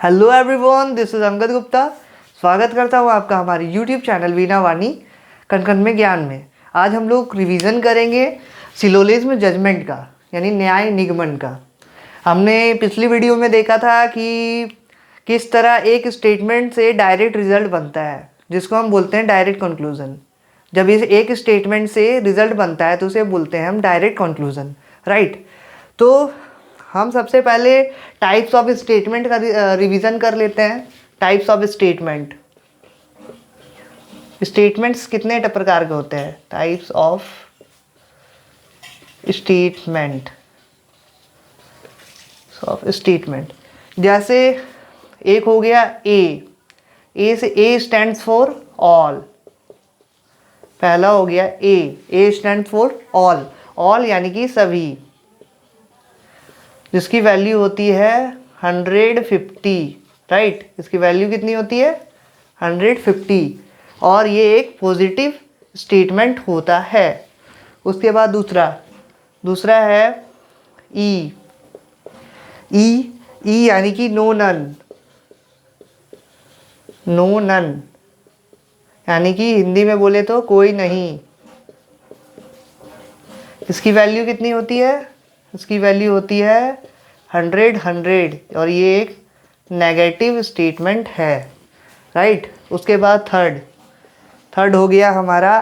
Hello everyone, this is Angad Gupta. स्वागत करता हूँ आपका हमारे यूट्यूब चैनल वीणा वाणी कण में ज्ञान में। आज हम लोग रिवीजन करेंगे सिलोजिज्म जजमेंट का, यानी न्याय निगमन का। हमने पिछली वीडियो में देखा था कि किस तरह एक स्टेटमेंट से डायरेक्ट रिजल्ट बनता है, जिसको हम बोलते हैं डायरेक्ट कंक्लूजन। जब इस एक स्टेटमेंट से रिजल्ट बनता है तो उसे बोलते हैं हम डायरेक्ट कंक्लूजन, राइट। तो हम सबसे पहले टाइप्स ऑफ स्टेटमेंट का रिवीजन कर लेते हैं। टाइप्स ऑफ स्टेटमेंट, स्टेटमेंट्स कितने प्रकार के होते हैं? टाइप्स ऑफ स्टेटमेंट, जैसे एक हो गया ए से ए स्टैंड्स फॉर ऑल। पहला हो गया ए स्टैंड फॉर ऑल यानी कि सभी, जिसकी वैल्यू होती है 150, राइट। इसकी वैल्यू कितनी होती है? 150, और ये एक पॉजिटिव स्टेटमेंट होता है। उसके बाद दूसरा है ई यानी कि नो नन, यानी कि हिंदी में बोले तो कोई नहीं। इसकी वैल्यू कितनी होती है? इसकी वैल्यू होती है 100, और ये एक नेगेटिव स्टेटमेंट है, राइट। उसके बाद थर्ड हो गया हमारा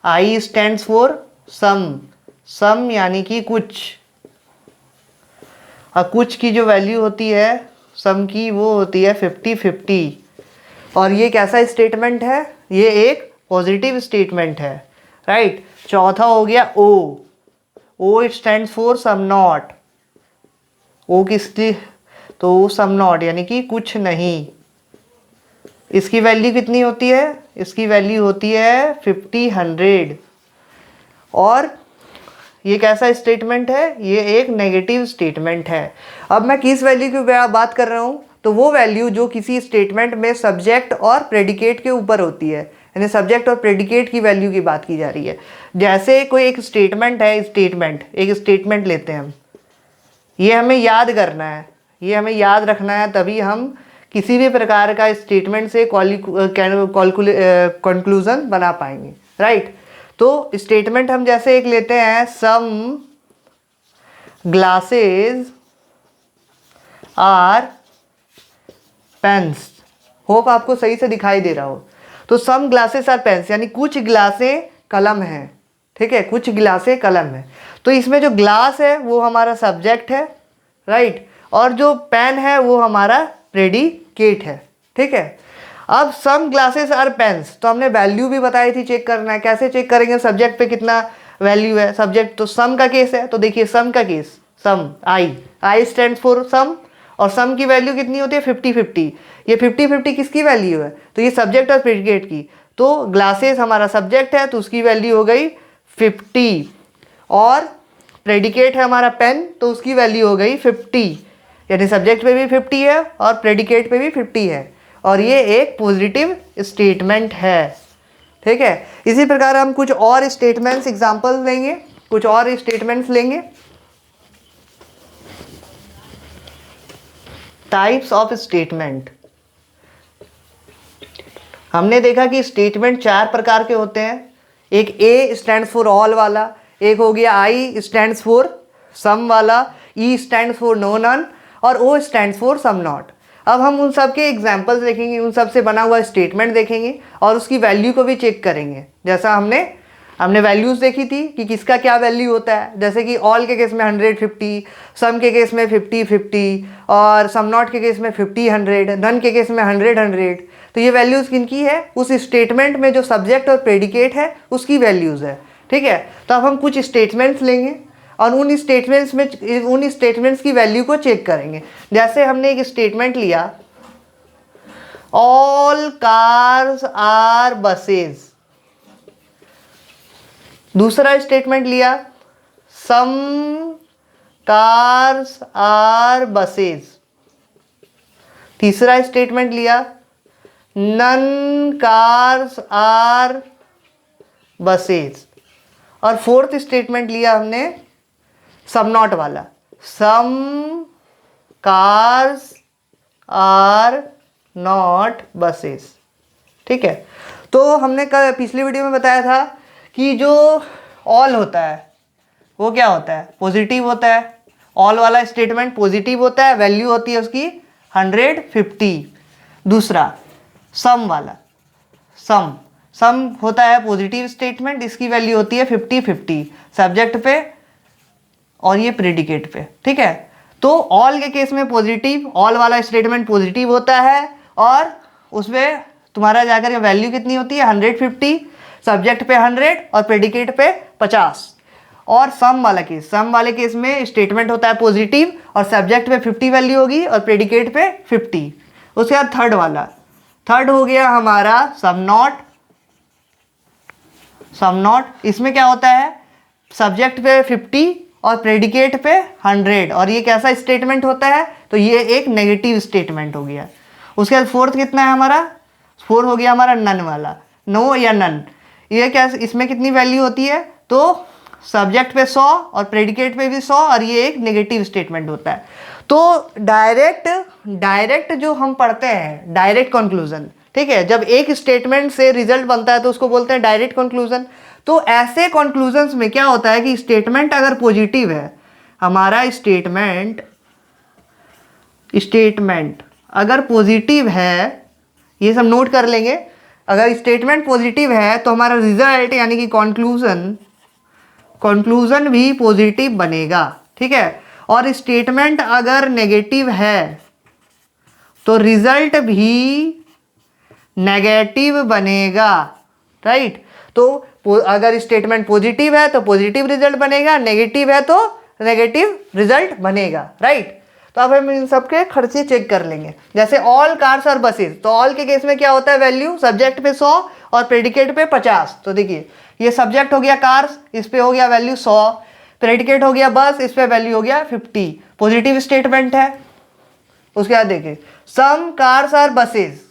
आई स्टैंड्स फॉर सम यानी कि कुछ। और कुछ की जो वैल्यू होती है सम की, वो होती है 50-50, और ये कैसा स्टेटमेंट है? ये एक पॉजिटिव स्टेटमेंट है, राइट। चौथा हो गया ओ स्टैंड्स फॉर सम नॉट। ओ किसकी? तो सम नॉट यानी कि कुछ नहीं। इसकी वैल्यू कितनी होती है? इसकी वैल्यू होती है 50-100, और ये कैसा स्टेटमेंट है? ये एक नेगेटिव स्टेटमेंट है। अब मैं किस वैल्यू की बात कर रहा हूँ? तो वो वैल्यू जो किसी स्टेटमेंट में सब्जेक्ट और प्रेडिकेट के ऊपर होती है, यानी सब्जेक्ट और प्रेडिकेट की वैल्यू की बात की जा रही है। जैसे कोई एक स्टेटमेंट है, एक स्टेटमेंट लेते हैं हम, ये हमें याद करना है, ये हमें याद रखना है, तभी हम किसी भी प्रकार का स्टेटमेंट से कंक्लूजन बना पाएंगे, राइट। तो स्टेटमेंट हम जैसे एक लेते हैं, some glasses are pens. Hope आपको सही से दिखाई दे रहा हो। तो सम ग्लासेस आर पेन्स यानी कुछ गिलासें कलम हैं, ठीक है, कुछ गिलासें कलम है। तो इसमें जो ग्लास है वो हमारा सब्जेक्ट है, राइट, और जो पेन है वो हमारा प्रेडिकेट है, ठीक है। अब सम ग्लासेस आर पेन्स, तो हमने वैल्यू भी बताई थी, चेक करना है। कैसे चेक करेंगे? सब्जेक्ट पे कितना वैल्यू है, सब्जेक्ट तो सम का केस है, तो देखिए सम का केस, some I stand for some, और सम की वैल्यू कितनी होती है? 50-50। ये 50-50 किसकी वैल्यू है? तो ये सब्जेक्ट और प्रेडिकेट की। तो ग्लासेस हमारा सब्जेक्ट है, तो उसकी वैल्यू हो गई 50, और प्रेडिकेट है हमारा पेन, तो उसकी वैल्यू हो गई 50, यानी सब्जेक्ट पे भी 50 है और प्रेडिकेट पे भी 50 है, और ये एक पॉजिटिव स्टेटमेंट है, ठीक है। इसी प्रकार हम कुछ और स्टेटमेंट्स एग्जांपल लेंगे, कुछ और स्टेटमेंट्स लेंगे। टाइप्स ऑफ स्टेटमेंट, हमने देखा कि स्टेटमेंट 4 प्रकार के होते हैं। एक ए स्टैंड्स फॉर ऑल वाला, एक हो गया आई स्टैंड्स फॉर सम वाला, E stands for no none, और O stands for some not. अब हम उन सब के एग्जाम्पल्स देखेंगे, उन सब से बना हुआ स्टेटमेंट देखेंगे, और उसकी वैल्यू को भी चेक करेंगे। जैसा हमने वैल्यूज़ देखी थी कि किसका क्या वैल्यू होता है। जैसे कि ऑल के केस में 150, सम के केस में 50-50, और सम नॉट के केस में 50-100, नन के केस में 100-100। तो ये वैल्यूज़ किनकी है? उस स्टेटमेंट में जो सब्जेक्ट और प्रेडिकेट है उसकी वैल्यूज़ है, ठीक है। तो अब हम कुछ स्टेटमेंट्स लेंगे और उन स्टेटमेंट्स की वैल्यू को चेक करेंगे। जैसे हमने एक स्टेटमेंट लिया, ऑल कार्स आर बसेज। दूसरा स्टेटमेंट लिया, सम कार्स आर बसेज। तीसरा स्टेटमेंट लिया, नन कार्स आर बसेज। और फोर्थ स्टेटमेंट लिया हमने सम नॉट वाला, सम कार्स आर नॉट बसेस। ठीक है, तो हमने कल पिछली वीडियो में बताया था कि जो ऑल होता है वो क्या होता है, पॉजिटिव होता है। ऑल वाला स्टेटमेंट पॉजिटिव होता है, वैल्यू होती है उसकी 150। दूसरा सम वाला, सम होता है पॉजिटिव स्टेटमेंट, इसकी वैल्यू होती है 50-50 सब्जेक्ट पे और ये प्रेडिकेट पे। ठीक है, तो ऑल के केस में पॉजिटिव, ऑल वाला स्टेटमेंट पॉजिटिव होता है और उसमें तुम्हारा जाकर वैल्यू कितनी होती है 150, सब्जेक्ट पे 100 और प्रेडिकेट पे 50। और सम वाले केस में स्टेटमेंट होता है पॉजिटिव और सब्जेक्ट पे 50 वैल्यू होगी और प्रेडिकेट पे 50। उसके बाद थर्ड हो गया हमारा सम नॉट। इसमें क्या होता है, सब्जेक्ट पे 50 और प्रेडिकेट पे 100 और ये कैसा स्टेटमेंट होता है, तो ये एक नेगेटिव स्टेटमेंट हो गया। उसके बाद फोर्थ कितना है हमारा, 4 हो गया हमारा नन वाला, नो या नन। ये क्या, इसमें कितनी वैल्यू होती है, तो सब्जेक्ट पे 100 और प्रेडिकेट पे भी 100 और ये एक नेगेटिव स्टेटमेंट होता है। तो डायरेक्ट जो हम पढ़ते हैं डायरेक्ट कंक्लूजन, ठीक है, जब एक स्टेटमेंट से रिजल्ट बनता है तो उसको बोलते हैं डायरेक्ट कंक्लूजन। तो ऐसे कंक्लूजन्स में क्या होता है कि स्टेटमेंट अगर पॉजिटिव है, हमारा स्टेटमेंट अगर पॉजिटिव है, ये सब नोट कर लेंगे। अगर स्टेटमेंट पॉजिटिव है तो हमारा रिजल्ट यानी कि कंक्लूजन भी पॉजिटिव बनेगा। ठीक है, और स्टेटमेंट अगर नेगेटिव है तो रिजल्ट भी नेगेटिव बनेगा। राइट, तो अगर स्टेटमेंट पॉजिटिव है तो पॉजिटिव रिजल्ट बनेगा, नेगेटिव है तो नेगेटिव रिजल्ट बनेगा। राइट, तो अब हम इन सबके खर्चे चेक कर लेंगे। जैसे ऑल कार्स और बसेस, तो ऑल के केस में क्या होता है, वैल्यू सब्जेक्ट पे 100 और प्रेडिकेट पे 50। तो देखिए ये सब्जेक्ट हो गया कार्स, इस पे हो गया वैल्यू 100, प्रेडिकेट हो गया बस, इस पे वैल्यू हो गया 50, पॉजिटिव स्टेटमेंट है। उसके बाद देखिए सम कार्स आर बसेस,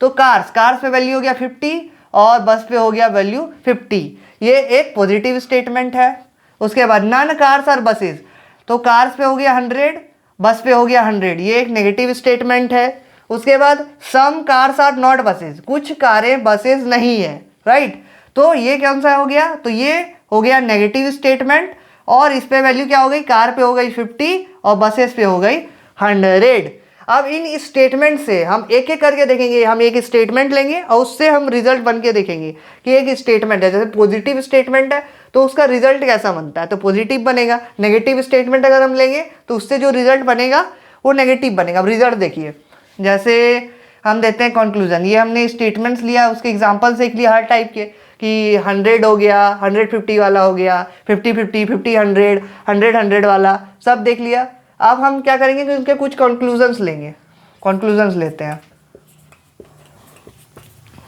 तो कार्स पे वैल्यू हो गया 50 और बस पे हो गया वैल्यू 50, ये एक पॉजिटिव स्टेटमेंट है। उसके बाद नन कार्स आर बसेस, तो कार्स पे हो गया 100, बस पे हो गया 100, ये एक नेगेटिव स्टेटमेंट है। उसके बाद some cars are not buses, कुछ कारें बसेस नहीं है। राइट, तो ये कौन सा हो गया, तो ये हो गया नेगेटिव स्टेटमेंट और इस पे वैल्यू क्या हो गई, कार पे हो गई 50 और बसेस पे हो गई 100। अब इन स्टेटमेंट से हम एक एक करके देखेंगे, हम एक स्टेटमेंट लेंगे और उससे हम रिजल्ट बन के देखेंगे कि एक स्टेटमेंट है, जैसे पॉजिटिव स्टेटमेंट है तो उसका रिजल्ट कैसा बनता है, तो पॉजिटिव बनेगा। नेगेटिव स्टेटमेंट अगर हम लेंगे तो उससे जो रिजल्ट बनेगा वो नेगेटिव बनेगा। अब रिजल्ट देखिए, जैसे हम देते हैं कंक्लूजन, ये हमने स्टेटमेंट्स लिया, उसके एग्जाम्पल से लिया हर टाइप के, कि 100 हो गया, 150 वाला हो गया, 50-50, 50-100, 100-100 वाला सब देख लिया। अब हम क्या करेंगे कि उनके कुछ कंक्लूजन्स लेंगे, कंक्लूजन्स लेते हैं।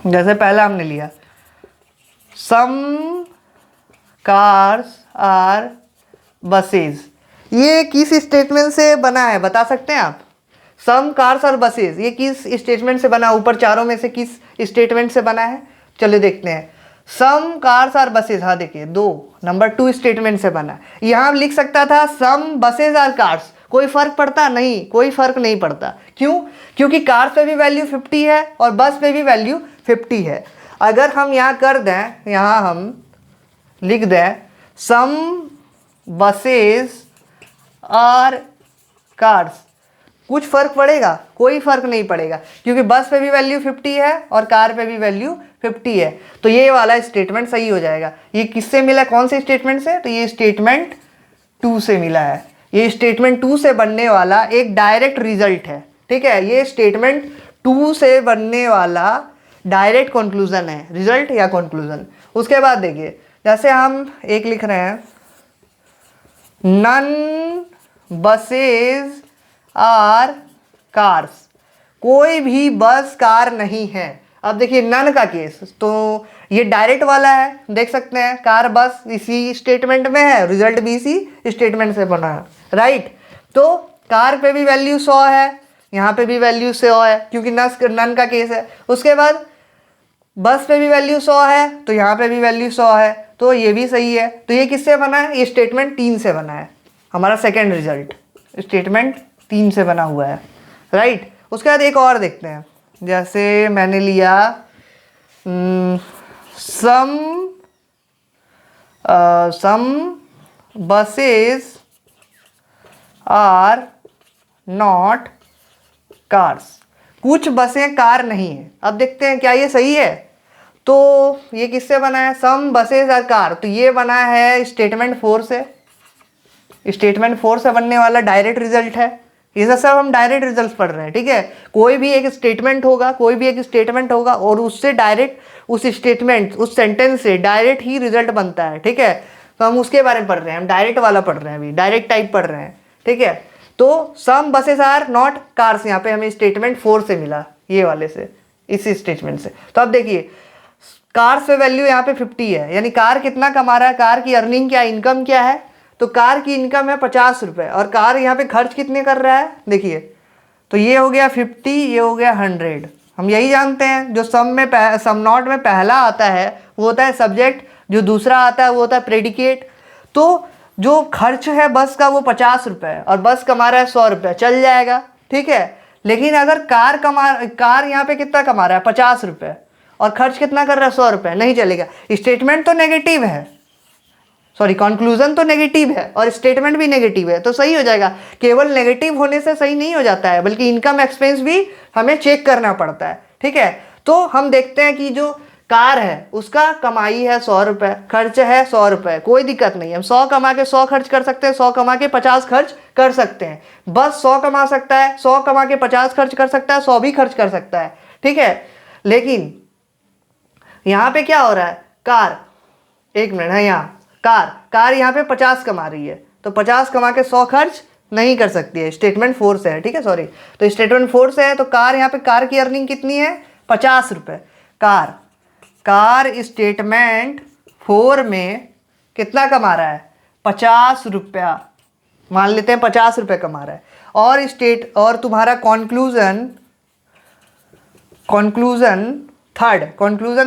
जैसे पहला हमने लिया सम कार्स आर बसेस, ये किस स्टेटमेंट से बना है बता सकते हैं आप? सम कार्स आर बसेस ये किस स्टेटमेंट से बना, ऊपर चारों में से किस स्टेटमेंट से बना है, चलिए देखते हैं। सम कार्स आर बसेस, हाँ देखिए नंबर 2 स्टेटमेंट से बना। यहाँ लिख सकता था सम बसेस आर कार्स, कोई फर्क पड़ता नहीं, कोई फर्क नहीं पड़ता। क्यों? क्योंकि कार्स पे भी वैल्यू 50 है और बस पे भी वैल्यू 50 है। अगर हम यहाँ कर दें, यहाँ हम लिख दें सम बसेस आर कार्स, कुछ फर्क पड़ेगा? कोई फर्क नहीं पड़ेगा, क्योंकि बस पे भी वैल्यू 50 है और कार पे भी वैल्यू 50 है। तो ये वाला स्टेटमेंट सही हो जाएगा। ये किससे मिला, कौन से स्टेटमेंट से? तो ये स्टेटमेंट 2 से मिला है। ये स्टेटमेंट 2 से बनने वाला एक डायरेक्ट रिजल्ट है। ठीक है, ये स्टेटमेंट 2 से बनने वाला डायरेक्ट कंक्लूजन है, रिजल्ट या कंक्लूजन। उसके बाद देखिए, जैसे हम एक लिख रहे हैं नन बसेज आर कार्स, कोई भी बस कार नहीं है। अब देखिए नन का केस, तो ये डायरेक्ट वाला है, देख सकते हैं कार बस इसी स्टेटमेंट में है, रिजल्ट भी इसी स्टेटमेंट से बना है। राइट, तो कार पे भी वैल्यू 100 है, यहाँ पे भी वैल्यू 100 है क्योंकि नन का केस है। उसके बाद बस पे भी वैल्यू 100 है तो यहाँ पे भी वैल्यू 100 है, तो ये भी सही है। तो ये किससे बना है? ये स्टेटमेंट 3 से बना है, हमारा सेकेंड रिजल्ट स्टेटमेंट 3 से बना हुआ है, राइट। उसके बाद एक और देखते हैं, जैसे मैंने लिया some buses are not cars, कुछ बसें कार नहीं है। अब देखते हैं क्या ये सही है। तो ये किससे बना है, सम बसेज आर कार, तो ये बना है स्टेटमेंट 4 से। स्टेटमेंट 4 से बनने वाला डायरेक्ट रिजल्ट है। ये सब हम डायरेक्ट रिजल्ट पढ़ रहे हैं, ठीक है। कोई भी एक स्टेटमेंट होगा और उससे डायरेक्ट उस स्टेटमेंट उस सेंटेंस से डायरेक्ट ही रिजल्ट बनता है, ठीक है। तो हम उसके बारे में पढ़ रहे हैं, हम डायरेक्ट वाला पढ़ रहे हैं, अभी डायरेक्ट टाइप पढ़ रहे हैं, ठीक है। तो सम बसेस आर नॉट कार्स यहाँ पे हमें स्टेटमेंट 4 से मिला, ये वाले से, इसी स्टेटमेंट से। तो अब देखिए कार्स पे वैल्यू यहाँ पे 50 है, यानी कार कितना कमा रहा है, कार की अर्निंग क्या, इनकम क्या है। तो कार की इनकम है 50 रुपये और कार यहाँ पे खर्च कितने कर रहा है, देखिए। तो ये हो गया 50, ये हो गया 100। हम यही जानते हैं, जो सम नॉट में पहला आता है वो होता है सब्जेक्ट, जो दूसरा आता है वो होता है प्रेडिकेट। तो जो खर्च है बस का वो 50 रुपये और बस कमा रहा है 100 रुपये, चल जाएगा, ठीक है। लेकिन अगर कार यहाँ पे कितना कमा रहा है 50 रुपये और खर्च कितना कर रहा है 100 रुपये, नहीं चलेगा। स्टेटमेंट तो नेगेटिव है, सॉरी कंक्लूजन तो नेगेटिव है और स्टेटमेंट भी नेगेटिव है, तो सही हो जाएगा। केवल नेगेटिव होने से सही नहीं हो जाता है, बल्कि इनकम एक्सपेंस भी हमें चेक करना पड़ता है, ठीक है। तो हम देखते हैं कि जो कार है उसका कमाई है 100 रुपये, खर्च है 100 रुपये, कोई दिक्कत नहीं है। हम 100 कमा के 100 खर्च कर सकते हैं, 100 कमा के 50 खर्च कर सकते हैं। बस 100 कमा सकता है, 100 कमा के 50 खर्च कर सकता है, 100 भी खर्च कर सकता है, ठीक है। लेकिन यहाँ पे क्या हो रहा है, कार, एक मिनट है, यहाँ कार यहाँ पे 50 कमा रही है, तो 50 कमा के 100 खर्च नहीं कर सकती है, स्टेटमेंट 4 से है, ठीक है, सॉरी। तो स्टेटमेंट 4 से है, तो कार यहाँ पे कार की अर्निंग कितनी है 50 रुपये। कार स्टेटमेंट 4 में कितना कमा रहा है 50 रुपया, मान लेते हैं 50 रुपये कमा रहा है। और तुम्हारा कंक्लूजन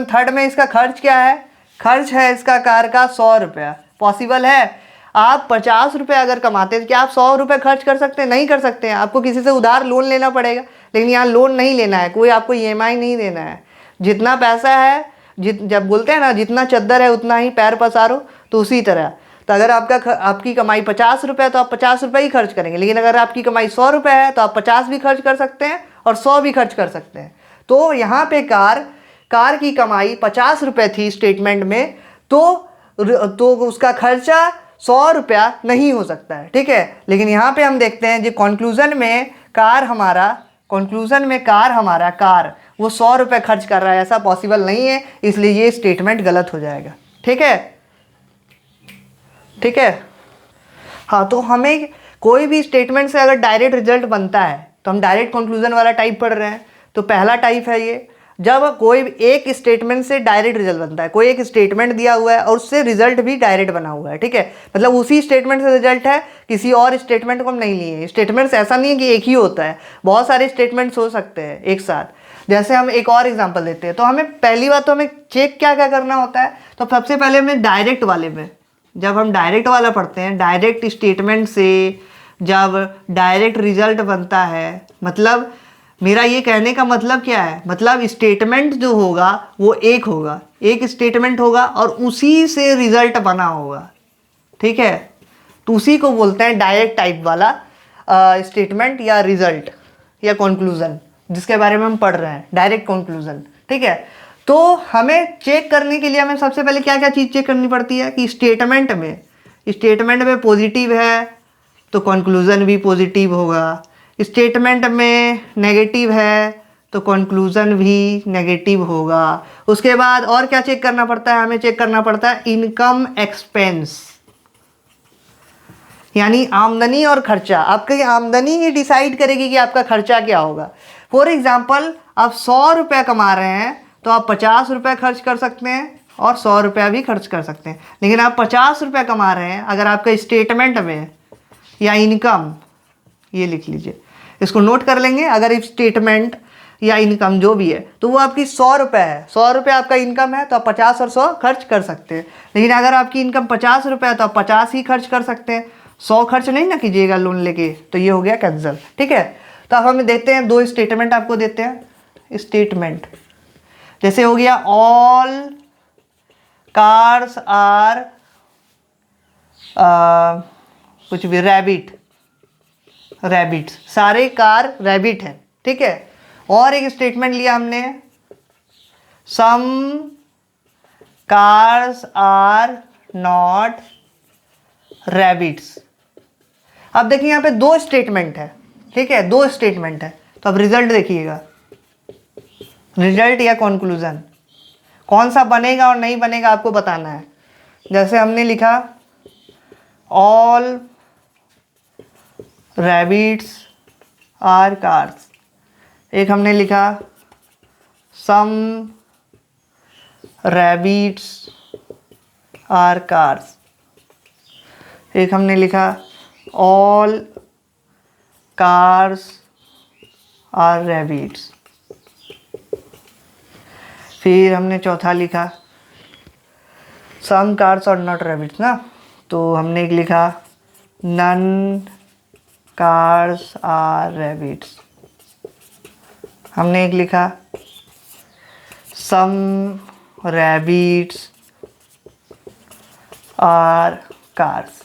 थर्ड में इसका खर्च क्या है, खर्च है इसका कार का 100 रुपया। पॉसिबल है, आप 50 रुपये अगर कमाते हैं, क्या आप 100 रुपये खर्च कर सकते हैं, नहीं कर सकते हैं। आपको किसी से उधार लोन लेना पड़ेगा, लेकिन यहाँ लोन नहीं लेना है, कोई आपको EMI नहीं देना है। जितना पैसा है, जब बोलते हैं ना जितना चद्दर है उतना ही पैर पसारो, तो उसी तरह। तो अगर आपकी कमाई 50 रुपये है तो आप 50 रुपये ही खर्च करेंगे, लेकिन अगर आपकी कमाई 100 रुपये है तो आप 50 भी खर्च कर सकते हैं और 100 भी खर्च कर सकते हैं। तो यहाँ पे कार की कमाई 50 रुपये थी स्टेटमेंट में, तो उसका खर्चा 100 रुपया नहीं हो सकता है, ठीक है। लेकिन यहाँ पे हम देखते हैं जो कंक्लूजन में कार हमारा वो 100 रुपये खर्च कर रहा है, ऐसा पॉसिबल नहीं है, इसलिए ये स्टेटमेंट गलत हो जाएगा, ठीक है। हाँ, तो हमें कोई भी स्टेटमेंट से अगर डायरेक्ट रिजल्ट बनता है तो हम डायरेक्ट कंक्लूजन वाला टाइप पढ़ रहे हैं। तो पहला टाइप है ये, जब कोई एक स्टेटमेंट से डायरेक्ट रिजल्ट बनता है। कोई एक स्टेटमेंट दिया हुआ है और उससे रिजल्ट भी डायरेक्ट बना हुआ है, ठीक है। मतलब उसी स्टेटमेंट से रिजल्ट है, किसी और स्टेटमेंट को हम नहीं लिए। स्टेटमेंट्स ऐसा नहीं है कि एक ही होता है, बहुत सारे स्टेटमेंट्स हो सकते हैं एक साथ। जैसे हम एक और एग्जांपल देते हैं, तो हमें पहली बात तो हमें चेक क्या करना होता है। तो सबसे पहले हमें डायरेक्ट वाले में, जब हम डायरेक्ट वाला पढ़ते हैं, डायरेक्ट स्टेटमेंट से जब डायरेक्ट रिजल्ट बनता है, मतलब मेरा ये कहने का मतलब क्या है, मतलब स्टेटमेंट जो होगा वो एक होगा, एक स्टेटमेंट होगा और उसी से रिजल्ट बना होगा, ठीक है। तो उसी को बोलते हैं डायरेक्ट टाइप वाला स्टेटमेंट या रिजल्ट या कंक्लूजन, जिसके बारे में हम पढ़ रहे हैं, डायरेक्ट कंक्लूजन, ठीक है। तो हमें चेक करने के लिए हमें सबसे पहले क्या क्या चीज़ चेक करनी पड़ती है कि स्टेटमेंट में पॉजिटिव है तो कंक्लूजन भी पॉजिटिव होगा, स्टेटमेंट में नेगेटिव है तो कंक्लूजन भी नेगेटिव होगा। उसके बाद और क्या चेक करना पड़ता है, हमें चेक करना पड़ता है इनकम एक्सपेंस, यानी आमदनी और खर्चा। आपकी आमदनी ही डिसाइड करेगी कि आपका खर्चा क्या होगा। फॉर एग्जाम्पल, आप 100 रुपये कमा रहे हैं तो आप 50 रुपये खर्च कर सकते हैं और 100 रुपया भी खर्च कर सकते हैं। लेकिन आप 50 रुपये कमा रहे हैं, अगर आपका स्टेटमेंट में या इनकम, ये लिख लीजिए, इसको नोट कर लेंगे, अगर स्टेटमेंट या इनकम जो भी है तो वो आपकी 100 रुपये है, 100 रुपये आपका इनकम है तो आप 50 और 100 खर्च कर सकते हैं। लेकिन अगर आपकी इनकम 50 रुपये है तो आप 50 ही खर्च कर सकते हैं, 100 खर्च नहीं ना कीजिएगा लोन लेके, तो ये हो गया कैंसिल। ठीक है, तो अब हमें देखते हैं 2 स्टेटमेंट आपको देते हैं। स्टेटमेंट जैसे हो गया ऑल कार्स आर कुछ भी रैबिट्स, सारे कार रैबिट हैं। ठीक है, और एक स्टेटमेंट लिया हमने, सम कार्स आर नॉट रैबिट्स। अब देखिए यहाँ पे 2 स्टेटमेंट है। ठीक है, 2 स्टेटमेंट है, तो अब रिजल्ट देखिएगा, रिजल्ट या कंक्लूजन कौन सा बनेगा और नहीं बनेगा आपको बताना है। जैसे हमने लिखा ऑल रैबिट्स आर कार्स, एक हमने लिखा सम रैबिट्स आर कार्स, एक हमने लिखा ऑल कार्स आर रैबिट्स, फिर हमने चौथा लिखा सम कार्स और नॉट रैबिट्स ना, तो हमने एक लिखा नन कार्स आर रैबिट्स, हमने एक लिखा सम रैबिट्स आर कार्स।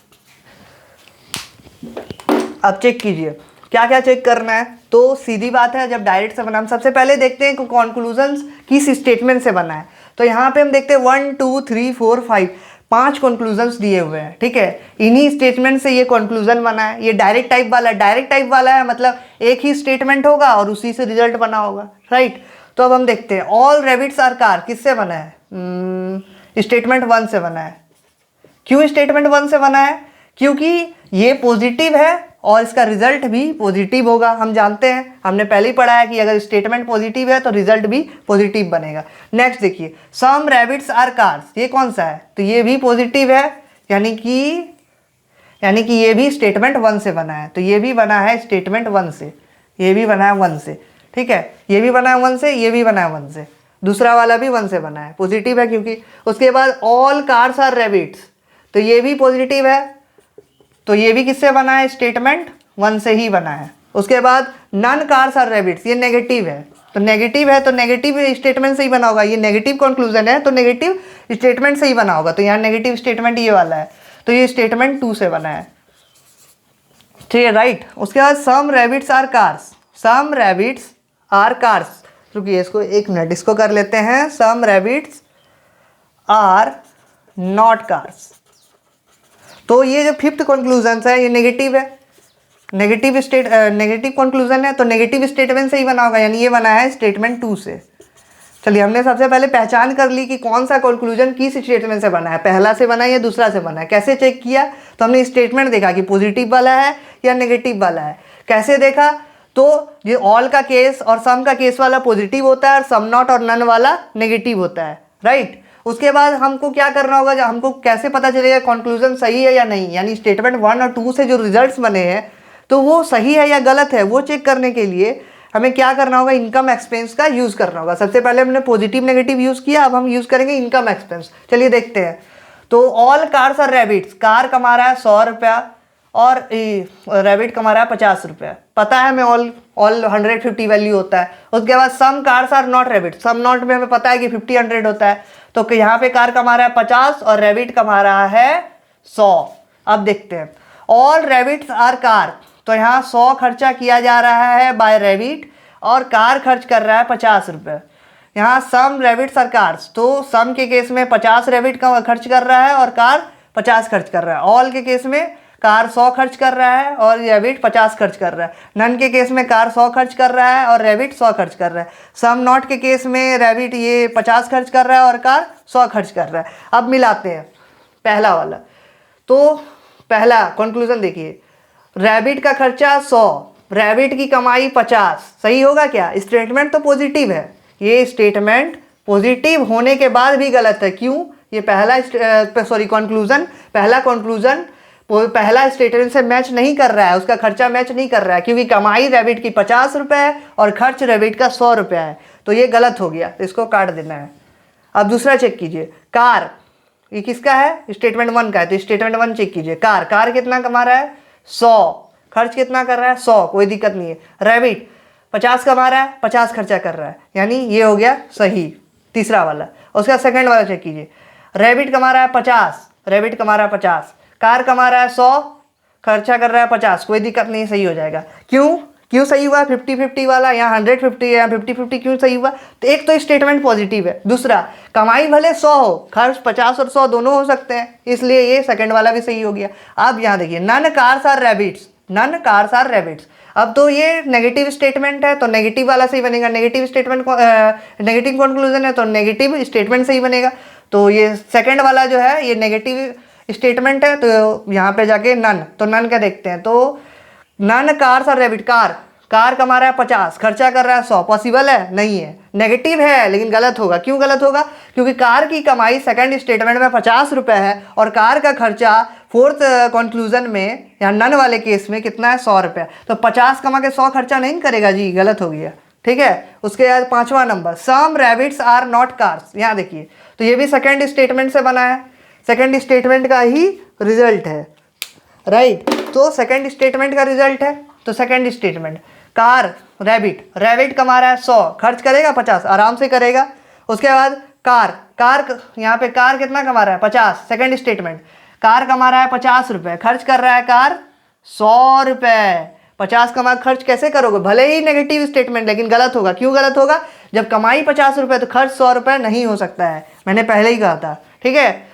अब चेक कीजिए क्या क्या चेक करना है। तो सीधी बात है, जब डायरेक्ट से बना, हम सबसे पहले देखते हैं कि कॉन्क्लूजन्स किस स्टेटमेंट से बना है। तो यहाँ पे हम देखते हैं 1 2 3 4 5 5 कॉन्क्लूजन्स दिए हुए हैं। ठीक है, इन्हीं स्टेटमेंट से ये कॉन्क्लूजन बना है। ये डायरेक्ट टाइप वाला है, डायरेक्ट टाइप वाला है मतलब एक ही स्टेटमेंट होगा और उसी से रिजल्ट बना होगा। राइट, तो अब हम देखते हैं ऑल रैबिट्स आर कार किससे बना है, स्टेटमेंट 1 से बना है। क्यों स्टेटमेंट 1 से बना है, क्योंकि ये पॉजिटिव है और इसका रिजल्ट भी पॉजिटिव होगा। हम जानते हैं, हमने पहले ही पढ़ा है कि अगर स्टेटमेंट पॉजिटिव है तो रिजल्ट भी पॉजिटिव बनेगा। नेक्स्ट देखिए सम रैबिट्स आर कार्स, ये कौन सा है, तो ये भी पॉजिटिव है, यानी कि ये भी स्टेटमेंट 1 से बना है। तो ये भी बना है स्टेटमेंट 1 से, ये भी बना है 1 से। ठीक है, ये भी बना है 1 से, ये भी बना है 1 से, दूसरा वाला भी 1 से बना है, पॉजिटिव है क्योंकि। उसके बाद ऑल कार्स आर रैबिट्स, तो ये भी पॉजिटिव है, तो ये भी किससे बना है, स्टेटमेंट 1 से ही बना है। उसके बाद नन कार्स आर रैबिट्स, ये नेगेटिव है, तो नेगेटिव है तो नेगेटिव स्टेटमेंट से ही बना होगा। ये नेगेटिव कंक्लूजन है तो नेगेटिव स्टेटमेंट से ही बना होगा, तो यहाँ नेगेटिव स्टेटमेंट ये वाला है, तो ये स्टेटमेंट 2 से बना है। ठीक है, राइट। उसके बाद some rabbits are cars, some rabbits are cars, रुकिए इसको 1 मिनट, इसको कर लेते हैं, some rabbits are not cars. तो ये जो 5th कंक्लूजन है ये नेगेटिव है, नेगेटिव कंक्लूजन है, तो नेगेटिव स्टेटमेंट से ही बना होगा, यानी ये बना है स्टेटमेंट 2 से। चलिए, हमने सबसे पहले पहचान कर ली कि कौन सा कंक्लूजन किस स्टेटमेंट से बना है, पहला से बना है या दूसरा से बना है। कैसे चेक किया, तो हमने स्टेटमेंट देखा कि पॉजिटिव वाला है या नेगेटिव वाला है। कैसे देखा, तो ये ऑल का केस और सम का केस वाला पॉजिटिव होता है और सम नॉट और नन वाला नेगेटिव होता है। राइट, उसके बाद हमको क्या करना होगा, जब हमको कैसे पता चलेगा कंक्लूजन सही है या नहीं, यानी स्टेटमेंट 1 और 2 से जो रिजल्ट्स बने हैं तो वो सही है या गलत है, वो चेक करने के लिए हमें क्या करना होगा, इनकम एक्सपेंस का यूज़ करना होगा। सबसे पहले हमने पॉजिटिव नेगेटिव यूज़ किया, अब हम यूज़ करेंगे इनकम एक्सपेंस। चलिए देखते हैं। तो all cars are rabbits, car comma रहा है 100 रुपया और रैबिट कमा रहा है 50 रुपया, पता है हमें ऑल 150 वैल्यू होता है। उसके बाद some cars are not rabbit, some not में हमें पता है कि 50 100 होता है, तो यहाँ पे कार कमा रहा है 50 और रैबिट कमा रहा है 100। अब देखते हैं ऑल रैबिट्स आर कार, तो यहाँ 100 खर्चा किया जा रहा है बाय रैबिट और कार खर्च कर रहा है 50 रुपये। यहाँ सम रैबिट्स आर कार्स, तो सम के केस में 50 रैबिट का खर्च कर रहा है और कार 50 खर्च कर रहा है। ऑल के केस में कार 100 खर्च कर रहा है और रैबिट 50 खर्च कर रहा है। नन के केस में कार 100 खर्च कर रहा है और रैबिट 100 खर्च कर रहा है। सम नॉट के केस में रैबिट ये 50 खर्च कर रहा है और कार 100 खर्च कर रहा है। अब मिलाते हैं पहला वाला, तो पहला कंक्लूजन देखिए, रैबिट का खर्चा 100, रैबिट की कमाई 50, सही होगा क्या? स्टेटमेंट तो पॉजिटिव है, ये स्टेटमेंट पॉजिटिव होने के बाद भी गलत है। क्यों? ये पहला कंक्लूजन, पहला कंक्लूजन पहला स्टेटमेंट से मैच नहीं कर रहा है, उसका खर्चा मैच नहीं कर रहा है, क्योंकि कमाई रैबिट की 50 रुपये है और खर्च रैबिट का 100 रुपया है, तो ये गलत हो गया, तो इसको काट देना है। अब दूसरा चेक कीजिए, कार ये किसका है? स्टेटमेंट 1 का है, तो स्टेटमेंट 1 चेक कीजिए। कार, कार कितना कमा रहा है? 100। खर्च कितना कर रहा है? 100, कोई दिक्कत नहीं है। रैबिट 50 कमा रहा है, 50 खर्चा कर रहा है, यानी ये हो गया सही, तीसरा वाला। उसका सेकंड वाला चेक कीजिए। रैबिट कमा रहा है 50, रैबिट कमा रहा है 50, कार कमा रहा है 100, खर्चा कर रहा है 50, कोई दिक्कत नहीं, सही हो जाएगा। क्यों क्यों सही हुआ? 50-50 वाला, यहाँ 100-50 या 50-50 क्यों सही हुआ? तो एक तो स्टेटमेंट पॉजिटिव है, दूसरा कमाई भले 100 हो, खर्च 50 और 100 दोनों हो सकते हैं, इसलिए ये सेकंड वाला भी सही हो गया। अब यहाँ देखिए, none cars are rabbits, none cars are rabbits. अब तो ये नेगेटिव स्टेटमेंट है तो नेगेटिव वाला सही बनेगा, नेगेटिव स्टेटमेंट नेगेटिव कंक्लूजन है तो नेगेटिव स्टेटमेंट सही बनेगा। तो ये सेकंड वाला जो है ये नेगेटिव स्टेटमेंट है, तो यहाँ पे जाके नन, तो नन क्या देखते हैं, तो none cars are rabbit. Car, car comma रहा है 50, खर्चा कर रहा है 100, पॉसिबल है? नहीं है, नेगेटिव है, लेकिन गलत होगा। क्यों गलत होगा? क्योंकि कार की कमाई सेकंड स्टेटमेंट में 50 रुपये है और कार का खर्चा फोर्थ कंक्लूजन में या नन वाले केस में कितना है? 100 रुपये। तो 50 कमा के 100 खर्चा नहीं करेगा जी, गलत हो गया। ठीक है, उसके बाद पांचवा नंबर, some rabbits are not cars. यहाँ देखिए, तो ये भी सेकंड स्टेटमेंट से बना है, सेकंड स्टेटमेंट का ही रिजल्ट है, राइट। तो सेकंड स्टेटमेंट का रिजल्ट है, तो second statement, car, rabbit, rabbit कमा रहा है 100, खर्च करेगा 50, आराम से करेगा। उसके बाद कार, कार यहाँ पे कार कितना कमा रहा है? 50, सेकंड स्टेटमेंट, कार कमा रहा है 50 रुपये, खर्च कर रहा है कार 100 रुपये। 50 कमा खर्च कैसे करोगे? भले ही नेगेटिव स्टेटमेंट, लेकिन गलत होगा। क्यों गलत होगा? जब कमाई 50 रुपये तो खर्च 100 रुपये नहीं हो सकता है, मैंने पहले ही कहा था। ठीक है,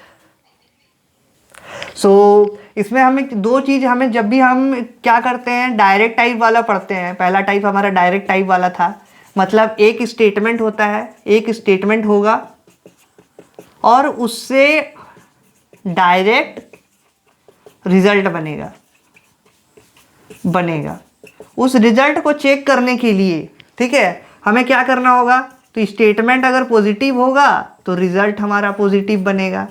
सो इसमें हमें दो चीज़, हमें जब भी हम क्या करते हैं, डायरेक्ट टाइप वाला पढ़ते हैं, पहला टाइप हमारा डायरेक्ट टाइप वाला था, मतलब एक स्टेटमेंट होता है, एक स्टेटमेंट होगा और उससे डायरेक्ट रिजल्ट बनेगा। उस रिजल्ट को चेक करने के लिए, ठीक है, हमें क्या करना होगा, तो स्टेटमेंट अगर पॉजिटिव होगा तो रिजल्ट हमारा पॉजिटिव बनेगा,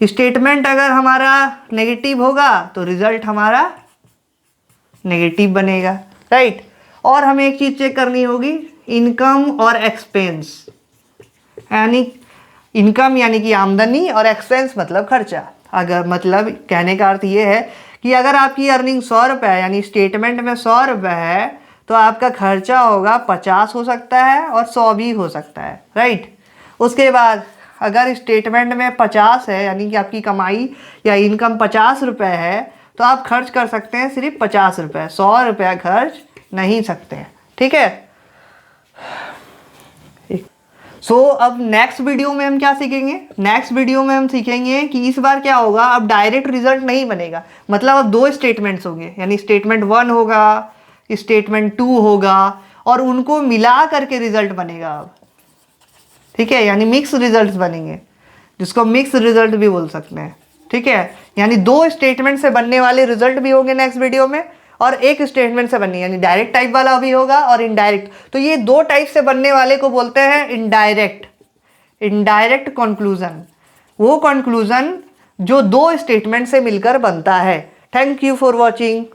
स्टेटमेंट अगर हमारा नेगेटिव होगा तो रिजल्ट हमारा नेगेटिव बनेगा, राइट। और हमें एक चीज़ चेक करनी होगी, इनकम और एक्सपेंस, यानी इनकम यानी कि आमदनी और एक्सपेंस मतलब खर्चा। अगर मतलब कहने का अर्थ ये है कि अगर आपकी अर्निंग 100 रुपये है, यानी स्टेटमेंट में 100 रुपये है, तो आपका खर्चा होगा 50 हो सकता है और 100 भी हो सकता है, राइट। उसके बाद अगर स्टेटमेंट में 50 है, यानी कि आपकी कमाई या इनकम 50 रुपये है, तो आप खर्च कर सकते हैं सिर्फ 50 रुपये, 100 रुपया खर्च नहीं सकते हैं। ठीक है, सो अब नेक्स्ट वीडियो में हम क्या सीखेंगे, नेक्स्ट वीडियो में हम सीखेंगे कि इस बार क्या होगा, अब डायरेक्ट रिजल्ट नहीं बनेगा, मतलब अब दो स्टेटमेंट्स होंगे, यानी स्टेटमेंट 1 होगा, स्टेटमेंट 2 होगा, और उनको मिला करके रिजल्ट बनेगा अब। ठीक है, यानी मिक्स रिजल्ट्स बनेंगे, जिसको मिक्स रिजल्ट भी बोल सकते हैं। ठीक है, यानी दो स्टेटमेंट से बनने वाले रिजल्ट भी होंगे नेक्स्ट वीडियो में, और एक स्टेटमेंट से बननी, यानी डायरेक्ट टाइप वाला भी होगा और इनडायरेक्ट। तो ये दो टाइप से बनने वाले को बोलते हैं इनडायरेक्ट, इनडायरेक्ट कंक्लूजन, वो कंक्लूजन जो दो स्टेटमेंट से मिलकर बनता है। Thank you for watching.